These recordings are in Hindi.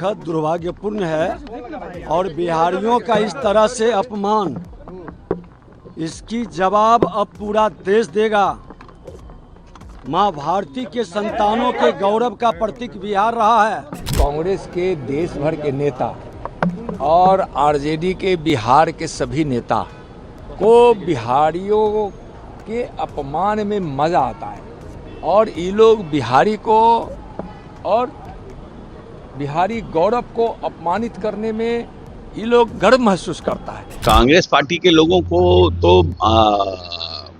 दुखद दुर्भाग्यपूर्ण है और बिहारियों का इस तरह से अपमान, इसकी जवाब अब पूरा देश देगा। मां भारती के संतानों के गौरव का प्रतीक बिहार रहा है। कांग्रेस के देश भर के नेता और आरजेडी के बिहार के सभी नेता को बिहारियों के अपमान में मजा आता है और ये लोग बिहारी को और बिहारी गौरव को अपमानित करने में ये लोग गर्व महसूस करता है। कांग्रेस पार्टी के लोगों को तो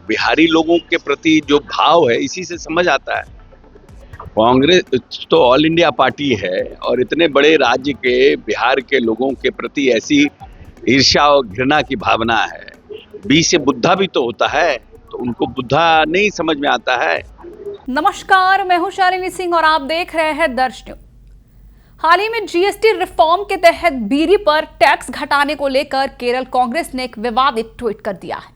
बिहारी लोगों के प्रति जो भाव है इसी से समझ आता है। कांग्रेस तो ऑल इंडिया पार्टी है और इतने बड़े राज्य के बिहार के लोगों के प्रति ऐसी ईर्ष्या और घृणा की भावना है। बी से बुद्धा भी तो होता है, तो उनको बुद्धा नहीं समझ में आता है। नमस्कार, मैं हूं शालिनी सिंह और आप देख रहे हैं दर्श न्यूज। हाल ही में जीएसटी रिफॉर्म के तहत बीड़ी पर टैक्स घटाने को लेकर केरल कांग्रेस ने एक विवादित ट्वीट कर दिया है,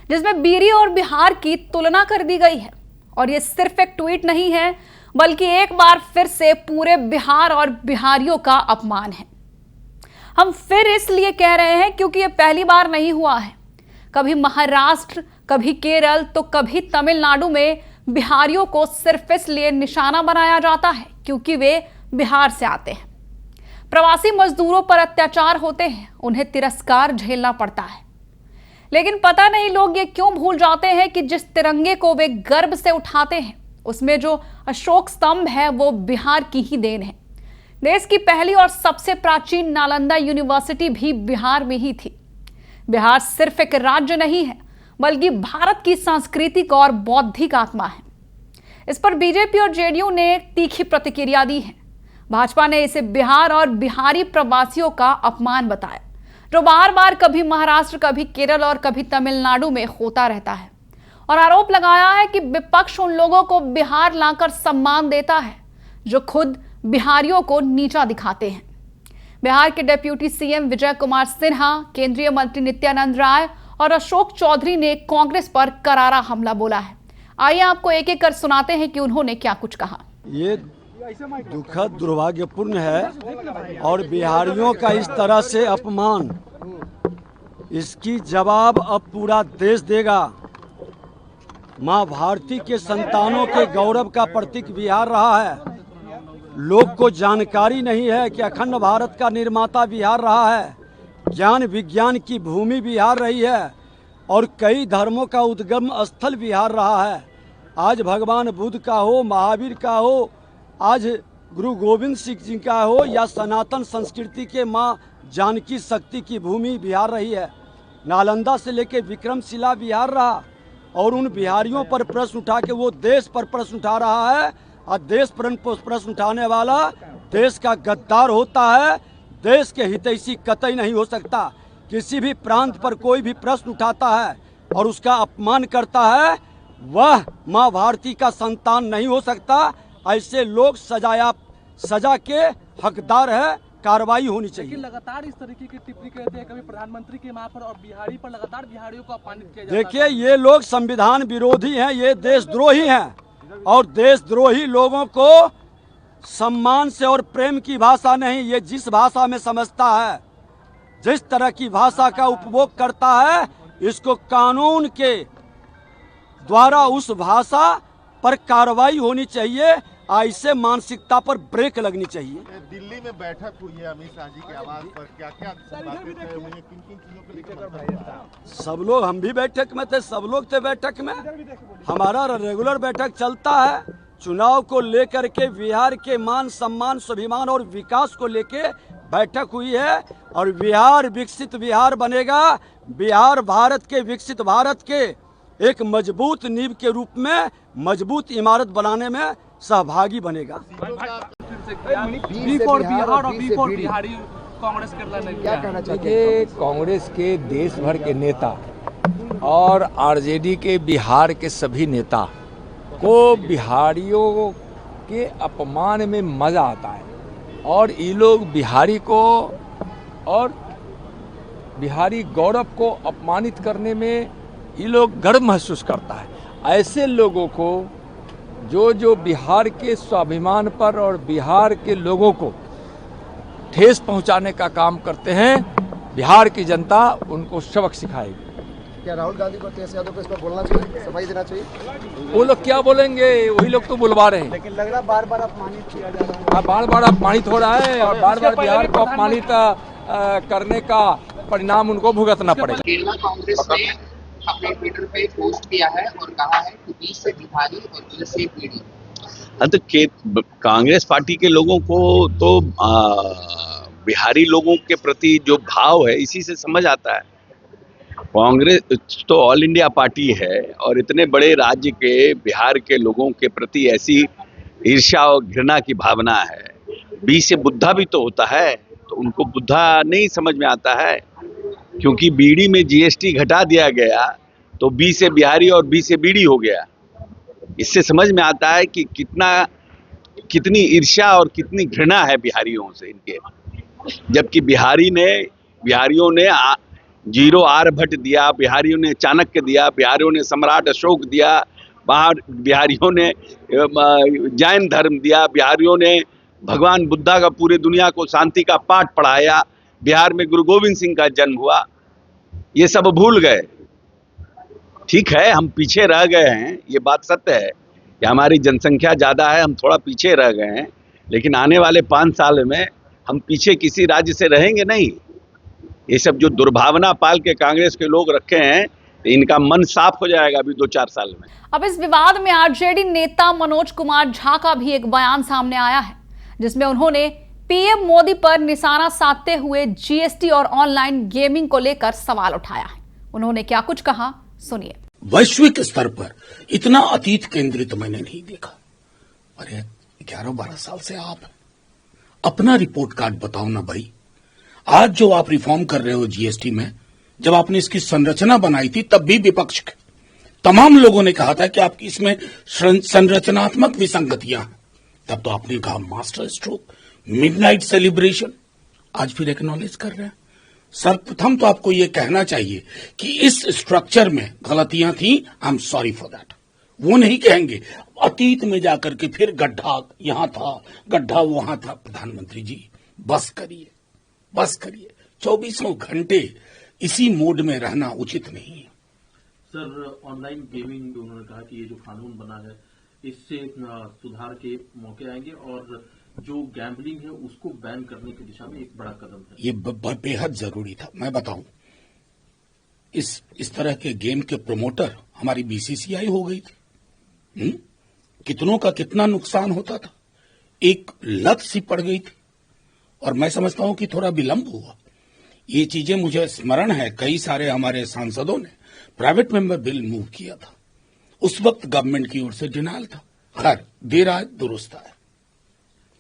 जिसमें बीड़ी और बिहार की तुलना कर दी गई है। और ये सिर्फ एक ट्वीट नहीं है, बल्कि एक बार फिर से पूरे बिहार और बिहारियों का अपमान है। हम फिर इसलिए कह रहे हैं क्योंकि ये पहली बार नहीं हुआ है। कभी महाराष्ट्र, कभी केरल, तो कभी तमिलनाडु में बिहारियों को सिर्फ इसलिए निशाना बनाया जाता है क्योंकि वे बिहार से आते हैं। प्रवासी मजदूरों पर अत्याचार होते हैं, उन्हें तिरस्कार झेलना पड़ता है। लेकिन पता नहीं लोग ये क्यों भूल जाते हैं कि जिस तिरंगे को वे गर्व से उठाते हैं, उसमें जो अशोक स्तंभ है वो बिहार की ही देन है। देश की पहली और सबसे प्राचीन नालंदा यूनिवर्सिटी भी बिहार में ही थी। बिहार सिर्फ एक राज्य नहीं है, बल्कि भारत की सांस्कृतिक और बौद्धिक आत्मा है। इस पर बीजेपी और जेडीयू ने तीखी प्रतिक्रिया दी है। भाजपा ने इसे बिहार और बिहारी प्रवासियों का अपमान बताया, जो बार बार कभी महाराष्ट्र, कभी केरल और कभी तमिलनाडु में होता रहता है, और आरोप लगाया है कि विपक्ष उन लोगों को बिहार लाकर सम्मान देता है जो खुद बिहारियों को नीचा दिखाते हैं। बिहार के डिप्टी सीएम विजय कुमार सिन्हा, केंद्रीय मंत्री नित्यानंद राय और अशोक चौधरी ने कांग्रेस पर करारा हमला बोला है। आइए आपको एक एक कर सुनाते हैं कि उन्होंने क्या कुछ कहा। ये दुखद दुर्भाग्यपूर्ण है और बिहारियों का इस तरह से अपमान, इसकी जवाब अब पूरा देश देगा। मां भारती के संतानों के गौरव का प्रतीक बिहार रहा है। लोग को जानकारी नहीं है कि अखंड भारत का निर्माता बिहार रहा है। ज्ञान विज्ञान की भूमि बिहार रही है और कई धर्मों का उद्गम स्थल बिहार रहा है। आज भगवान बुद्ध का हो, महावीर का हो, आज गुरु गोविंद सिंह जी का हो, या सनातन संस्कृति के माँ जानकी शक्ति की भूमि बिहार रही है। नालंदा से लेके विक्रमशिला बिहार रहा और उन बिहारियों पर प्रश्न उठा के वो देश पर प्रश्न उठा रहा है। और देश पर प्रश्न उठाने वाला देश का गद्दार होता है। देश के हितैषी कतई नहीं हो सकता। किसी भी प्रांत पर कोई भी प्रश्न उठाता है और उसका अपमान करता है, वह मां भारती का संतान नहीं हो सकता। ऐसे लोग सजा के हकदार है, कार्रवाई होनी चाहिए। लेकिन लगातार इस तरीके की टिप्पणी करते हैं, कभी प्रधानमंत्री के मां पर और बिहारी पर लगातार बिहारियों को अपमानित किया जाता है। देखिए, ये लोग संविधान विरोधी हैं, ये देशद्रोही हैं और देशद्रोही लोगों को सम्मान से और प्रेम की भाषा नहीं, ये जिस भाषा में समझता है, जिस तरह की भाषा का उपभोग करता है, इसको कानून के द्वारा उस भाषा पर कार्रवाई होनी चाहिए। ऐसे मानसिकता पर ब्रेक लगनी चाहिए। दिल्ली में बैठक हुई है अमित शाह जी के आवास पर, क्या-क्या बातें तय हुई हैं, किन-किन चीजों को लेकर? सब लोग, हम भी बैठक में थे, सब लोग थे बैठक में। हमारा रेगुलर बैठक चलता है। चुनाव को लेकर के, बिहार के मान सम्मान, स्वाभिमान और विकास को लेके बैठक हुई है और बिहार विकसित बिहार बनेगा। बिहार भारत के विकसित भारत के एक मजबूत नींव के रूप में मजबूत इमारत बनाने में सहभागी बनेगा। देखिए, कांग्रेस के देश भर के नेता और आरजेडी के बिहार के सभी नेता को बिहारियों के अपमान में मजा आता है और ये लोग बिहारी को और बिहारी गौरव को अपमानित करने में ये लोग गर्व महसूस करता है। ऐसे लोगों को जो बिहार के स्वाभिमान पर और बिहार के लोगों को ठेस पहुंचाने का काम करते हैं, बिहार की जनता उनको सबक सिखाएगी। क्या राहुल गांधी को तेज यादव को इस पर बोलना चाहिए, सफाई देना चाहिए? वो लोग क्या बोलेंगे, वही लोग तो बुलवा रहे हैं। लेकिन लग रहा बार बार अपमानित किया जा रहा है। हाँ, बार बार अपमानित हो रहा है और बार बार बिहार को अपमानित करने का परिणाम उनको भुगतना पड़ेगा। केरला कांग्रेस ने अपने ट्विटर पे पोस्ट किया है और कहा है कि 20 से बिहारी और 20 से पीढ़ी। हाँ, तो कांग्रेस पार्टी के लोगों को तो बिहारी लोगों के प्रति जो भाव है इसी से समझ आता है। कांग्रेस तो ऑल इंडिया पार्टी है और इतने बड़े राज्य के बिहार के लोगों के प्रति ऐसी ईर्ष्या और घृणा की भावना है। बी से बुद्धा भी तो होता है, तो उनको बुद्धा नहीं समझ में आता है। क्योंकि बीड़ी में जीएसटी घटा दिया गया तो बी से बिहारी और बी से बीड़ी हो गया। इससे समझ में आता है कि कितनी ईर्ष्या और कितनी घृणा है बिहारियों से इनके। जबकि बिहारियों ने जीरो आर्यभट्ट दिया, बिहारियों ने चाणक्य दिया, बिहारियों ने सम्राट अशोक दिया, बिहारियों ने जैन धर्म दिया, बिहारियों ने भगवान बुद्धा का पूरे दुनिया को शांति का पाठ पढ़ाया, बिहार में गुरु गोविंद सिंह का जन्म हुआ। ये सब भूल गए। ठीक है, हम पीछे रह गए हैं, ये बात सत्य है कि हमारी जनसंख्या ज़्यादा है, हम थोड़ा पीछे रह गए हैं। लेकिन आने वाले 5 साल में हम पीछे किसी राज्य से रहेंगे नहीं। ये सब जो दुर्भावना पाल के कांग्रेस के लोग रखे हैं, इनका मन साफ हो जाएगा अभी 2-4 साल में। अब इस विवाद में आरजेडी नेता मनोज कुमार झा का भी एक बयान सामने आया है, जिसमें उन्होंने पीएम मोदी पर निशाना साधते हुए जीएसटी और ऑनलाइन गेमिंग को लेकर सवाल उठाया है। उन्होंने क्या कुछ कहा, सुनिए। वैश्विक स्तर पर इतना अतीत केंद्रित मैंने नहीं देखा। अरे 11-12 साल से आप अपना रिपोर्ट कार्ड बताओ ना भाई। आज जो आप रिफॉर्म कर रहे हो जीएसटी में, जब आपने इसकी संरचना बनाई थी तब भी विपक्ष के तमाम लोगों ने कहा था कि आपकी इसमें संरचनात्मक विसंगतियां हैं। तब तो आपने कहा मास्टर स्ट्रोक, मिडनाइट सेलिब्रेशन। आज फिर एक्नॉलेज कर रहे हैं। सर्वप्रथम तो आपको यह कहना चाहिए कि इस स्ट्रक्चर में गलतियां थी, I am sorry for that. वो नहीं कहेंगे अतीत में जाकर के फिर गड्ढा यहां था, गड्ढा वहां था। प्रधानमंत्री जी बस करिए, बस करिए। 24 घंटे इसी मोड में रहना उचित नहीं है। सर, ऑनलाइन गेमिंग उन्होंने कहा कि ये जो कानून बना है इससे सुधार के मौके आएंगे और जो गैम्बलिंग है उसको बैन करने की दिशा में एक बड़ा कदम है। ये बेहद जरूरी था। मैं बताऊं, इस तरह के गेम के प्रमोटर हमारी बीसीसीआई हो गई थी। कितनों का कितना नुकसान होता था, एक लत सी पड़ गई थी। और मैं समझता हूं कि थोड़ा विलंब हुआ। ये चीजें मुझे स्मरण है, कई सारे हमारे सांसदों ने प्राइवेट मेंबर बिल मूव किया था। उस वक्त गवर्नमेंट की ओर से डिनायल था। खैर, देर आए दुरुस्त आए।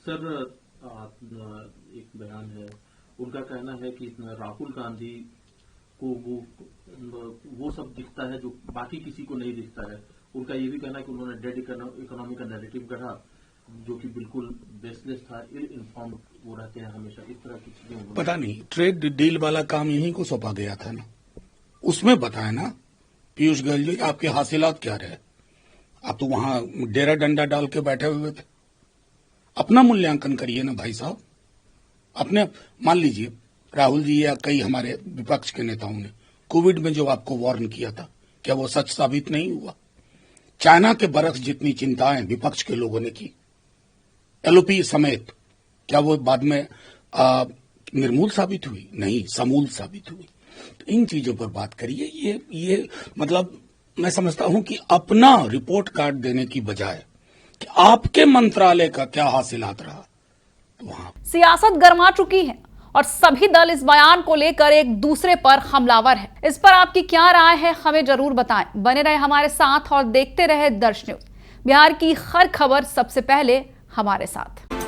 सर, एक बयान है, उनका कहना है कि राहुल गांधी को वो सब दिखता है जो बाकी किसी को नहीं दिखता है। उनका ये भी कहना है कि उन्होंने डेड इकोनॉमी का नैरेटिव गढ़ा जो कि बिल्कुल बेसलेस था, इल इन्फॉर्म्ड वो रहते हैं हमेशा। इस तरह की चीजें पता नहीं, ट्रेड डील वाला काम यहीं को सौंपा गया था ना, उसमें बताया ना पीयूष गोयल जी आपके हासिलात क्या रहे। आप तो वहां डेरा डंडा डाल के बैठे हुए थे। अपना मूल्यांकन करिए ना भाई साहब। अपने मान लीजिए राहुल जी या कई हमारे विपक्ष के नेताओं ने कोविड में जो आपको वार्न किया था, क्या वो सच साबित नहीं हुआ? चाइना के बरस जितनी चिंताएं विपक्ष के लोगों ने की, एलओपी समेत, क्या वो बाद में निर्मूल साबित हुई? नहीं, समूल साबित हुई। तो इन चीजों पर बात करिए। ये मतलब मैं समझता हूं कि अपना रिपोर्ट कार्ड देने की बजाय कि आपके मंत्रालय का क्या हासिलात रहा, तो वहां सियासत गर्मा चुकी है और सभी दल इस बयान को लेकर एक दूसरे पर हमलावर है। इस पर आपकी क्या राय है, हमें जरूर बताएं। बने रहे हमारे साथ और देखते रहे दर्श न्यूज। बिहार की हर खबर सबसे पहले हमारे साथ।